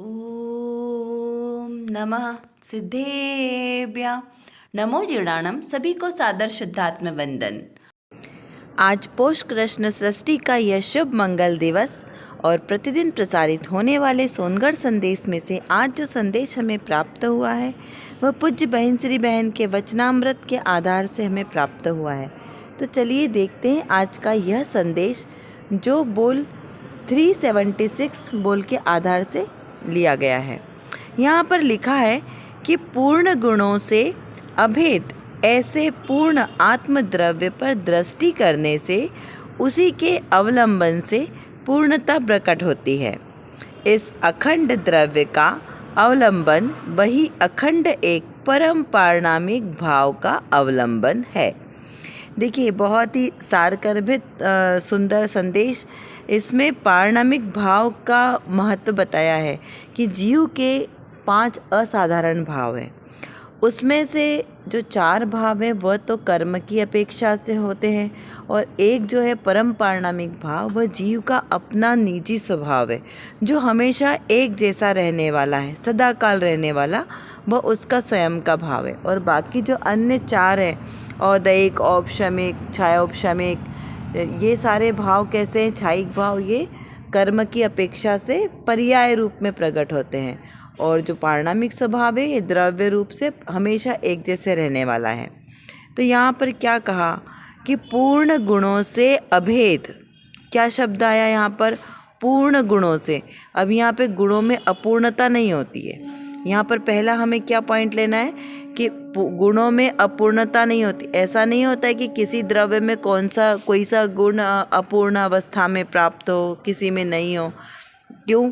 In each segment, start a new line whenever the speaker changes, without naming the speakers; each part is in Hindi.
ओम नमः सिद्धेभ्य नमो जीर्णाणम। सभी को सादर शुद्धात्म वंदन। आज पोष कृष्ण सृष्टि का यह शुभ मंगल दिवस और प्रतिदिन प्रसारित होने वाले सोनगढ़ संदेश में से आज जो संदेश हमें प्राप्त हुआ है वह पूज्य बहन श्री बहन के वचनामृत के आधार से हमें प्राप्त हुआ है। तो चलिए देखते हैं आज का यह संदेश जो बोल 376 बोल के आधार से लिया गया है। यहाँ पर लिखा है कि पूर्ण गुणों से अभेद ऐसे पूर्ण आत्मद्रव्य पर दृष्टि करने से उसी के अवलंबन से पूर्णता प्रकट होती है। इस अखंड द्रव्य का अवलंबन वही अखंड एक परम पारणामिक भाव का अवलंबन है। देखिए, बहुत ही सारगर्भित सुंदर संदेश। इसमें पारणामिक भाव का महत्व बताया है कि जीव के 5 असाधारण भाव हैं। उसमें से जो 4 भाव है वह तो कर्म की अपेक्षा से होते हैं और एक जो है परम पारणामिक भाव वह जीव का अपना निजी स्वभाव है जो हमेशा एक जैसा रहने वाला है, सदा काल रहने वाला, वह उसका स्वयं का भाव है। और बाकी जो अन्य 4 है, औदैहिक, औपशमिक, छायोपशमिक, ये सारे भाव कैसे हैं? छायिक भाव ये कर्म की अपेक्षा से पर्याय रूप में प्रकट होते हैं और जो पारणामिक स्वभाव है ये द्रव्य रूप से हमेशा एक जैसे रहने वाला है। तो यहाँ पर क्या कहा कि पूर्ण गुणों से अभेद। क्या शब्द आया यहाँ पर? पूर्ण गुणों से। अब यहाँ पे गुणों में अपूर्णता नहीं होती है। यहाँ पर पहला हमें क्या पॉइंट लेना है कि गुणों में अपूर्णता नहीं होती। ऐसा नहीं होता है कि किसी द्रव्य में कोई सा गुण अपूर्ण अवस्था में प्राप्त हो, किसी में नहीं हो। क्यों?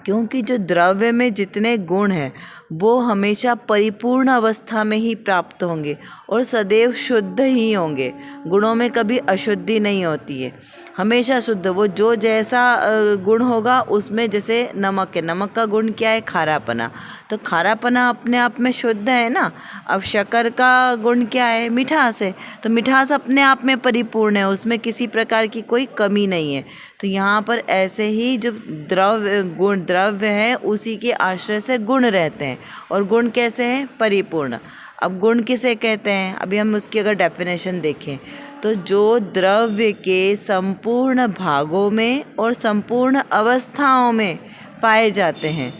क्योंकि जो द्रव्य में जितने गुण हैं वो हमेशा परिपूर्ण अवस्था में ही प्राप्त होंगे और सदैव शुद्ध ही होंगे। गुणों में कभी अशुद्धि नहीं होती है, हमेशा शुद्ध। वो जो जैसा गुण होगा उसमें, जैसे नमक है, नमक का गुण क्या है? खारापना। तो खारापना अपने आप में शुद्ध है ना। अब शक्कर का गुण क्या है? मिठास है। तो मिठास अपने आप में परिपूर्ण है, उसमें किसी प्रकार की कोई कमी नहीं है। तो यहाँ पर ऐसे ही जो द्रव्य है उसी के आश्रय से गुण रहते हैं और गुण कैसे हैं? परिपूर्ण। अब गुण किसे कहते हैं? अभी हम उसकी अगर डेफिनेशन देखें तो जो द्रव्य के संपूर्ण भागों में और संपूर्ण अवस्थाओं में पाए जाते हैं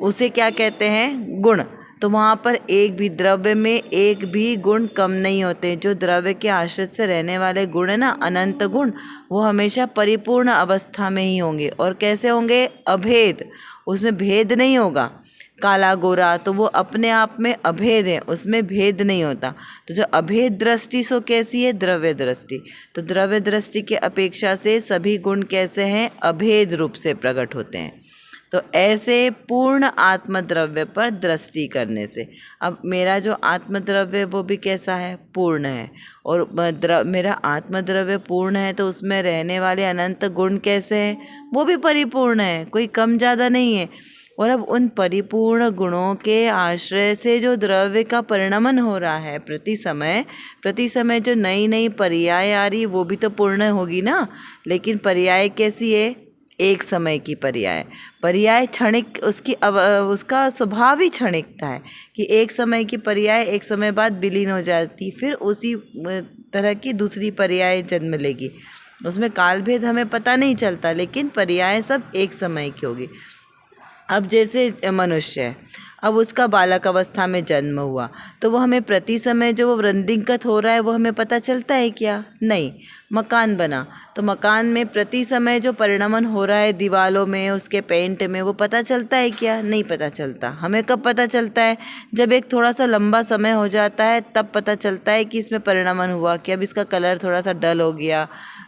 उसे क्या कहते हैं? गुण। तो वहाँ पर एक भी द्रव्य में एक भी गुण कम नहीं होते। जो द्रव्य के आश्रित से रहने वाले गुण है ना, अनंत गुण, वो हमेशा परिपूर्ण अवस्था में ही होंगे। और कैसे होंगे? अभेद। उसमें भेद नहीं होगा। काला गोरा तो वो अपने आप में अभेद है, उसमें भेद नहीं होता। तो जो अभेद दृष्टि सो कैसी है? द्रव्य दृष्टि। तो द्रव्य दृष्टि के अपेक्षा से सभी गुण कैसे हैं? अभेद रूप से प्रकट होते हैं। तो ऐसे पूर्ण आत्मद्रव्य पर दृष्टि करने से, अब मेरा जो आत्मद्रव्य वो भी कैसा है? पूर्ण है। और मेरा आत्मद्रव्य पूर्ण है तो उसमें रहने वाले अनंत गुण कैसे हैं? वो भी परिपूर्ण है, कोई कम ज़्यादा नहीं है। और अब उन परिपूर्ण गुणों के आश्रय से जो द्रव्य का परिणमन हो रहा है प्रति समय जो नई नई पर्याय आ रही वो भी तो पूर्ण होगी ना। लेकिन पर्याय कैसी है? एक समय की पर्याय क्षणिक, उसका स्वभाव ही क्षणिकता है कि एक समय की पर्याय एक समय बाद विलीन हो जाती, फिर उसी तरह की दूसरी पर्याय जन्म लेगी। उसमें कालभेद हमें पता नहीं चलता, लेकिन पर्याय सब एक समय की होगी। अब जैसे मनुष्य है, अब उसका बालक अवस्था में जन्म हुआ तो वो हमें प्रति समय जो वो वृद्धिंगत हो रहा है वो हमें पता चलता है क्या? नहीं। मकान बना तो मकान में प्रति समय जो परिणमन हो रहा है दीवालों में, उसके पेंट में, वो पता चलता है क्या? नहीं पता चलता। हमें कब पता चलता है? जब एक थोड़ा सा लंबा समय हो जाता है तब पता चलता है कि इसमें परिणमन हुआ कि अब इसका कलर थोड़ा सा डल हो गया,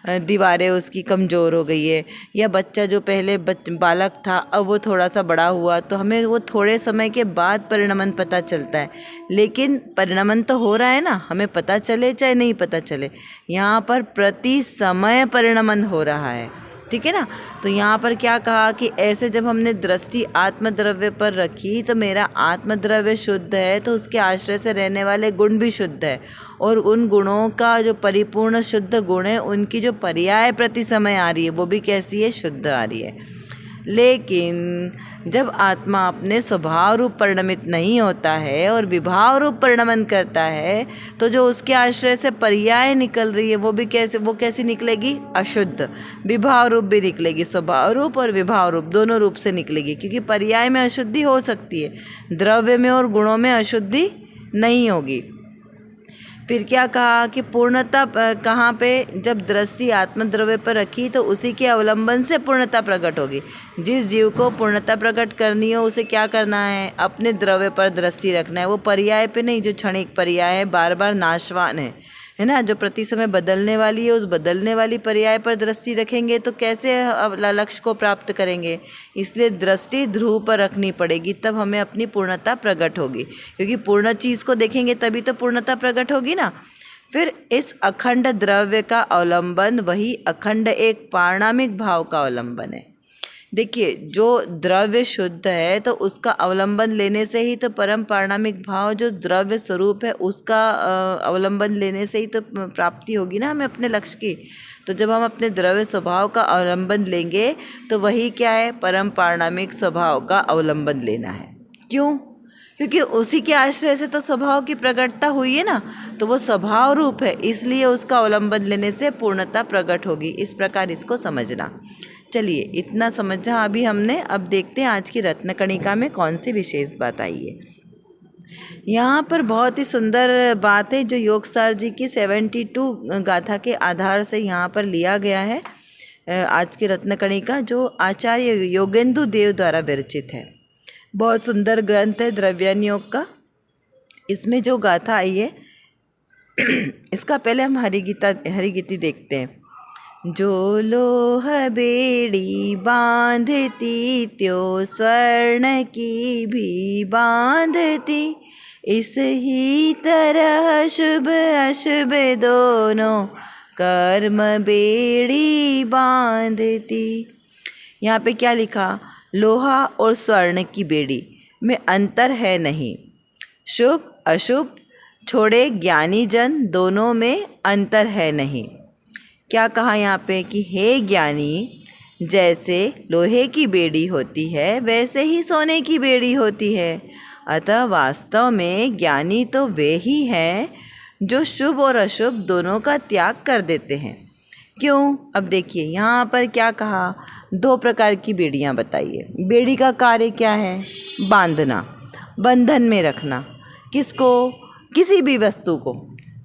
दीवारें उसकी कमज़ोर हो गई है, या बच्चा जो पहले बालक था अब वो थोड़ा सा बड़ा हुआ, तो हमें वो थोड़े समय के बाद परिणमन पता चलता है। लेकिन परिणमन तो हो रहा है ना, हमें पता चले चाहे नहीं पता चले, यहाँ पर प्रति समय परिणमन हो रहा है। ठीक है ना। तो यहाँ पर क्या कहा कि ऐसे जब हमने दृष्टि आत्मद्रव्य पर रखी तो मेरा आत्मद्रव्य शुद्ध है तो उसके आश्रय से रहने वाले गुण भी शुद्ध है, और उन गुणों का जो परिपूर्ण शुद्ध गुण है उनकी जो पर्याय प्रति समय आ रही है वो भी कैसी है, शुद्ध आ रही है। लेकिन जब आत्मा अपने स्वभाव रूप परिणमित नहीं होता है और विभाव रूप परिणमन करता है, तो जो उसके आश्रय से पर्याय निकल रही है वो कैसी निकलेगी? अशुद्ध। विभाव रूप भी निकलेगी, स्वभाव रूप और विभाव रूप दोनों रूप से निकलेगी, क्योंकि पर्याय में अशुद्धि हो सकती है, द्रव्य में और गुणों में अशुद्धि नहीं होगी। फिर क्या कहा कि पूर्णता कहाँ पे? जब दृष्टि आत्मद्रव्य पर रखी तो उसी के अवलंबन से पूर्णता प्रकट होगी। जिस जीव को पूर्णता प्रकट करनी हो उसे क्या करना है? अपने द्रव्य पर दृष्टि रखना है, वो पर्याय पे नहीं, जो क्षणिक पर्याय है, बार बार नाशवान है ना, जो प्रति समय बदलने वाली है, उस बदलने वाली पर्याय पर दृष्टि रखेंगे तो कैसे लक्ष्य को प्राप्त करेंगे? इसलिए दृष्टि ध्रुव पर रखनी पड़ेगी, तब हमें अपनी पूर्णता प्रकट होगी, क्योंकि पूर्ण चीज़ को देखेंगे तभी तो पूर्णता प्रकट होगी ना। फिर इस अखंड द्रव्य का अवलंबन वही अखंड एक पारणामिक भाव का अवलंबन है। देखिए, जो द्रव्य शुद्ध है तो उसका अवलंबन लेने से ही तो परम पारणामिक भाव जो द्रव्य स्वरूप है उसका अवलंबन लेने से ही तो प्राप्ति होगी ना हमें अपने लक्ष्य की। तो जब हम अपने द्रव्य स्वभाव का अवलंबन लेंगे तो वही क्या है? परम पारणामिक स्वभाव का अवलंबन लेना है। क्यों? क्योंकि उसी के आश्रय से तो स्वभाव की प्रकटता हुई है ना, तो वो स्वभाव रूप है, इसलिए उसका अवलंबन लेने से पूर्णता प्रकट होगी। इस प्रकार इसको समझना। चलिए, इतना समझा अभी हमने। अब देखते हैं आज की रत्नकणिका में कौन सी विशेष बात आई है। यहाँ पर बहुत ही सुंदर बात है जो योगसार जी की 72 गाथा के आधार से यहाँ पर लिया गया है। आज की रत्नकणिका जो आचार्य योगेंदु देव द्वारा विरचित है, बहुत सुंदर ग्रंथ है द्रव्यान योग का। इसमें जो गाथा आई है इसका पहले हम हरिगीति देखते हैं। जो लोह बेड़ी बांधती त्यो स्वर्ण की भी बांधती, इस ही तरह शुभ अशुभ दोनों कर्म बेड़ी बांधती। यहाँ पे क्या लिखा? लोहा और स्वर्ण की बेड़ी में अंतर है नहीं, शुभ अशुभ छोड़े ज्ञानी जन दोनों में अंतर है नहीं। क्या कहा यहाँ पे कि हे ज्ञानी, जैसे लोहे की बेड़ी होती है वैसे ही सोने की बेड़ी होती है। अतः वास्तव में ज्ञानी तो वे ही हैं जो शुभ और अशुभ दोनों का त्याग कर देते हैं। क्यों? अब देखिए यहाँ पर क्या कहा, दो प्रकार की बेड़ियाँ बताइए। बेड़ी का कार्य क्या है? बांधना, बंधन में रखना। किसको? किसी भी वस्तु को,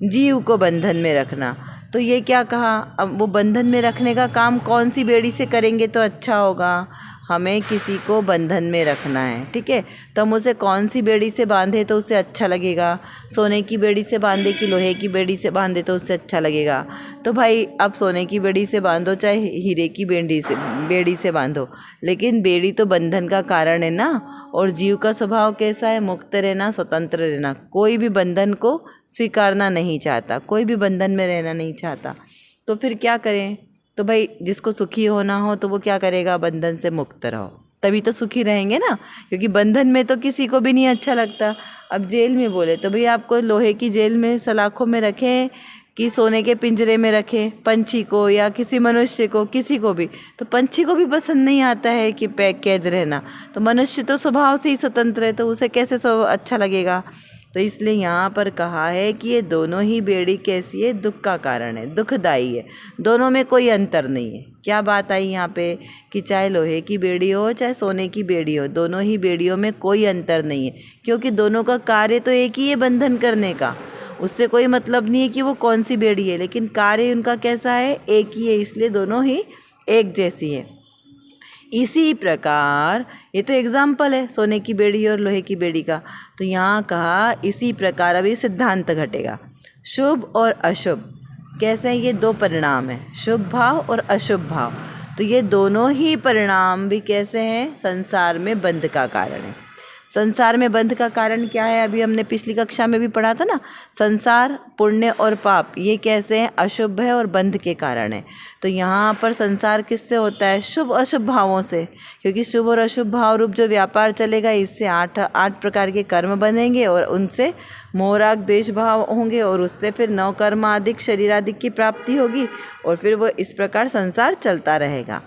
जीव को बंधन में रखना। तो ये क्या कहा? अब वो बंधन में रखने का काम कौन सी बेड़ी से करेंगे तो अच्छा होगा? हमें किसी को बंधन में रखना है, ठीक है, तो हम उसे कौन सी बेड़ी से बांधे तो उसे अच्छा लगेगा? सोने की बेड़ी से बांधे कि लोहे की बेड़ी से बांधे तो उससे अच्छा लगेगा? तो भाई अब सोने की बेड़ी से बांधो चाहे हीरे की बेड़ी से बांधो, लेकिन बेड़ी तो बंधन का कारण है ना। और जीव का स्वभाव कैसा है? मुक्त रहना, स्वतंत्र रहना। कोई भी बंधन को स्वीकारना नहीं चाहता, कोई भी बंधन में रहना नहीं चाहता। तो फिर क्या करें? तो भाई जिसको सुखी होना हो तो वो क्या करेगा? बंधन से मुक्त रहो, तभी तो सुखी रहेंगे ना, क्योंकि बंधन में तो किसी को भी नहीं अच्छा लगता। अब जेल में बोले तो भाई आपको लोहे की जेल में सलाखों में रखें कि सोने के पिंजरे में रखें पंछी को या किसी मनुष्य को, किसी को भी, तो पंछी को भी पसंद नहीं आता है कि कैद रहना। तो मनुष्य तो स्वभाव से ही स्वतंत्र है, तो उसे कैसे अच्छा लगेगा? तो इसलिए यहाँ पर कहा है कि ये दोनों ही बेड़ी कैसी है? दुख का कारण है, दुखदाई है, दोनों में कोई अंतर नहीं है। क्या बात आई यहाँ पे कि चाहे लोहे की बेड़ी हो चाहे सोने की बेड़ी हो, दोनों ही बेड़ियों में कोई अंतर नहीं है, क्योंकि दोनों का कार्य तो एक ही है, बंधन करने का। उससे कोई मतलब नहीं है कि वो कौन सी बेड़ी है, लेकिन कार्य उनका कैसा है? एक ही है, इसलिए दोनों ही एक जैसी है। इसी प्रकार ये तो एग्जाम्पल है सोने की बेड़ी और लोहे की बेड़ी का, तो यहाँ कहा इसी प्रकार अभी सिद्धांत घटेगा। शुभ और अशुभ कैसे हैं? ये दो परिणाम है, शुभ भाव और अशुभ भाव। तो ये दोनों ही परिणाम भी कैसे हैं? संसार में बंध का कारण है। संसार में बंध का कारण क्या है? अभी हमने पिछली कक्षा में भी पढ़ा था ना, संसार, पुण्य और पाप, ये कैसे हैं? अशुभ है और बंध के कारण है। तो यहाँ पर संसार किससे होता है? शुभ अशुभ भावों से, क्योंकि शुभ और अशुभ भाव रूप जो व्यापार चलेगा इससे आठ प्रकार के कर्म बनेंगे और उनसे मोह राग द्वेष भाव होंगे और उससे फिर 9 कर्म आदि शरीर आदि की प्राप्ति होगी और फिर वो इस प्रकार संसार चलता रहेगा।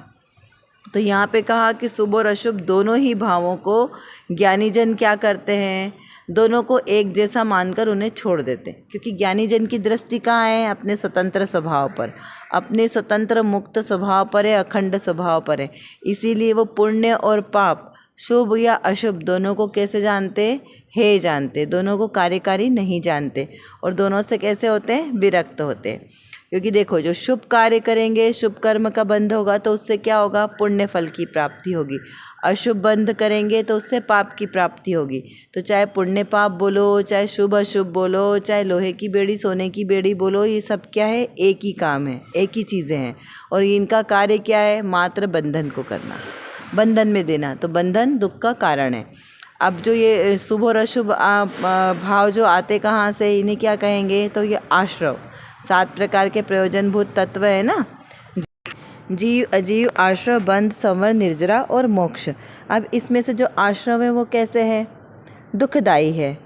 तो यहाँ पे कहा कि शुभ और अशुभ दोनों ही भावों को ज्ञानी जन क्या करते हैं, दोनों को एक जैसा मानकर उन्हें छोड़ देते हैं। क्योंकि ज्ञानी जन की दृष्टि कहाँ है, अपने स्वतंत्र स्वभाव पर, अपने स्वतंत्र मुक्त स्वभाव पर है, अखंड स्वभाव पर है। इसीलिए वो पुण्य और पाप, शुभ या अशुभ दोनों को कैसे जानते हैं, जानते, दोनों को कार्यकारी नहीं जानते, और दोनों से कैसे होते हैं, विरक्त होते हैं। क्योंकि देखो, जो शुभ कार्य करेंगे, शुभ कर्म का बंध होगा तो उससे क्या होगा, पुण्य फल की प्राप्ति होगी। अशुभ बंध करेंगे तो उससे पाप की प्राप्ति होगी। तो चाहे पुण्य पाप बोलो, चाहे शुभ अशुभ बोलो, चाहे लोहे की बेड़ी सोने की बेड़ी बोलो, ये सब क्या है, एक ही काम है, एक ही चीज़ें हैं। और इनका कार्य क्या है, मात्र बंधन को करना, बंधन में देना। तो बंधन दुख का कारण है। अब जो ये शुभ और अशुभ भाव जो आते कहाँ से, इन्हें क्या कहेंगे, तो ये आश्रव, 7 प्रकार के प्रयोजनभूत तत्व है ना, जीव, अजीव, आश्रव, बंध, संवर, निर्जरा और मोक्ष। अब इसमें से जो आश्रव है वो कैसे है, दुखदायी है।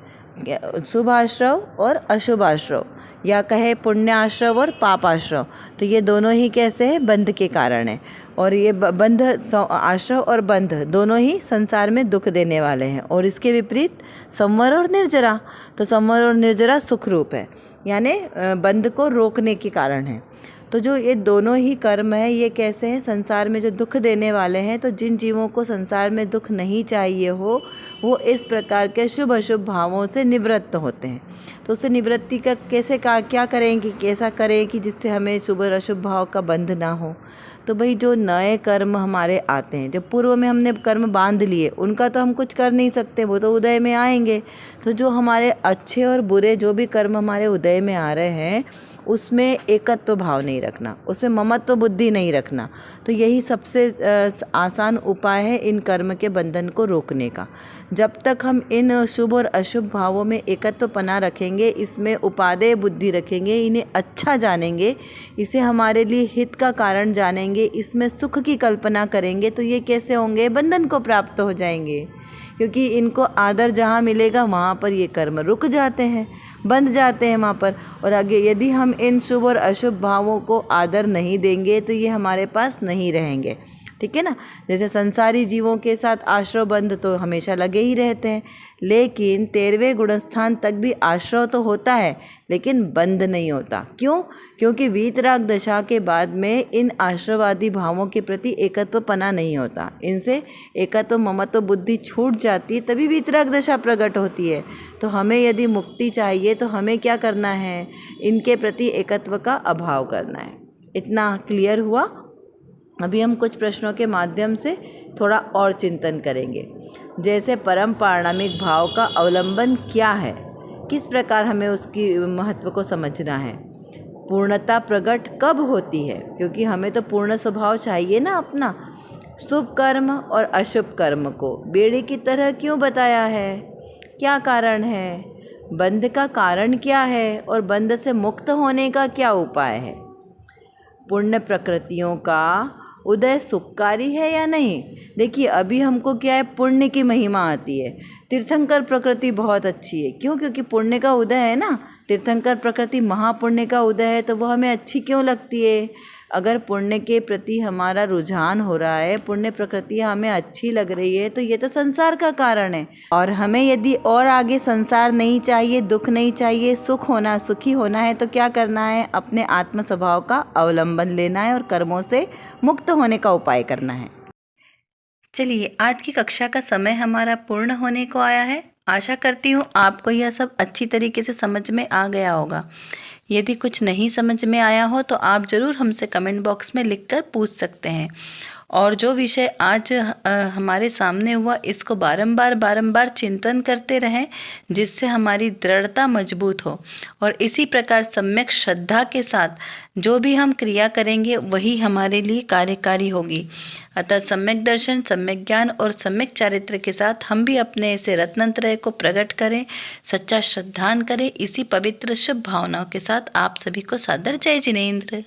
शुभ आश्रव और अशुभ आश्रव, या कहे पुण्य आश्रव और पाप आश्रव, तो ये दोनों ही कैसे है, बंध के कारण है। और ये बंध, आश्रव और बंध दोनों ही संसार में दुख देने वाले हैं। और इसके विपरीत संवर और निर्जरा, तो संवर और निर्जरा सुख रूप है, यानी बंध को रोकने के कारण है। तो जो ये दोनों ही कर्म है, ये कैसे हैं, संसार में जो दुख देने वाले हैं। तो जिन जीवों को संसार में दुख नहीं चाहिए हो, वो इस प्रकार के शुभ अशुभ भावों से निवृत्त होते हैं। तो उससे निवृत्ति का कैसे क्या करें, कि कैसा करें कि जिससे हमें शुभ और अशुभ भाव का बंध ना हो। तो भाई, जो नए कर्म हमारे आते हैं, जो पूर्व में हमने कर्म बांध लिए, उनका तो हम कुछ कर नहीं सकते, वो तो उदय में आएंगे। तो जो हमारे अच्छे और बुरे जो भी कर्म हमारे उदय में आ रहे हैं, उसमें एकत्व भाव नहीं रखना, उसमें ममत्व बुद्धि नहीं रखना। तो यही सबसे आसान उपाय है इन कर्म के बंधन को रोकने का। जब तक हम इन शुभ और अशुभ भावों में एकत्व पना रखेंगे, इसमें उपादेय बुद्धि रखेंगे, इन्हें अच्छा जानेंगे, इसे हमारे लिए हित का कारण जानेंगे, इसमें सुख की कल्पना करेंगे, तो ये कैसे होंगे, बंधन को प्राप्त हो जाएंगे। क्योंकि इनको आदर जहाँ मिलेगा वहाँ पर ये कर्म रुक जाते हैं, बंध जाते हैं वहाँ पर। और आगे यदि हम इन शुभ और अशुभ भावों को आदर नहीं देंगे तो ये हमारे पास नहीं रहेंगे, ठीक है ना। जैसे संसारी जीवों के साथ आश्रव बंध तो हमेशा लगे ही रहते हैं, लेकिन 13वें गुणस्थान तक भी आश्रव तो होता है, लेकिन बंध नहीं होता। क्यों? क्योंकि वीतराग दशा के बाद में इन आश्रवादी भावों के प्रति एकत्व पना नहीं होता, इनसे एकत्व ममत्व बुद्धि छूट जाती है, तभी वीतराग दशा प्रकट होती है। तो हमें यदि मुक्ति चाहिए तो हमें क्या करना है, इनके प्रति एकत्व का अभाव करना है। इतना क्लियर हुआ। अभी हम कुछ प्रश्नों के माध्यम से थोड़ा और चिंतन करेंगे। जैसे परम पारणामिक भाव का अवलंबन क्या है, किस प्रकार हमें उसकी महत्व को समझना है, पूर्णता प्रकट कब होती है, क्योंकि हमें तो पूर्ण स्वभाव चाहिए ना अपना। शुभ कर्म और अशुभ कर्म को बेड़े की तरह क्यों बताया है, क्या कारण है, बंध का कारण क्या है, और बंध से मुक्त होने का क्या उपाय है। पुण्य प्रकृतियों का उदय सुखकारी है या नहीं। देखिए, अभी हमको क्या है, पुण्य की महिमा आती है। तीर्थंकर प्रकृति बहुत अच्छी है, क्यों? क्योंकि पुण्य का उदय है ना। तीर्थंकर प्रकृति महापुण्य का उदय है, तो वो हमें अच्छी क्यों लगती है। अगर पुण्य के प्रति हमारा रुझान हो रहा है, पुण्य प्रकृति हमें अच्छी लग रही है, तो ये तो संसार का कारण है। और हमें यदि और आगे संसार नहीं चाहिए, दुख नहीं चाहिए, सुखी होना है, तो क्या करना है, अपने आत्म स्वभाव का अवलंबन लेना है और कर्मों से मुक्त होने का उपाय करना है। चलिए, आज की कक्षा का समय हमारा पूर्ण होने को आया है। आशा करती हूँ आपको यह सब अच्छी तरीके से समझ में आ गया होगा। यदि कुछ नहीं समझ में आया हो तो आप ज़रूर हमसे कमेंट बॉक्स में लिखकर पूछ सकते हैं। और जो विषय आज हमारे सामने हुआ, इसको बारंबार चिंतन करते रहें, जिससे हमारी दृढ़ता मजबूत हो। और इसी प्रकार सम्यक श्रद्धा के साथ जो भी हम क्रिया करेंगे वही हमारे लिए कार्यकारी होगी। अतः सम्यक दर्शन, सम्यक ज्ञान और सम्यक चारित्र के साथ हम भी अपने ऐसे रत्नत्रय को प्रकट करें, सच्चा श्रद्धान करें। इसी पवित्र शुभ भावनाओं के साथ आप सभी को सादर जय जिनेंद्र।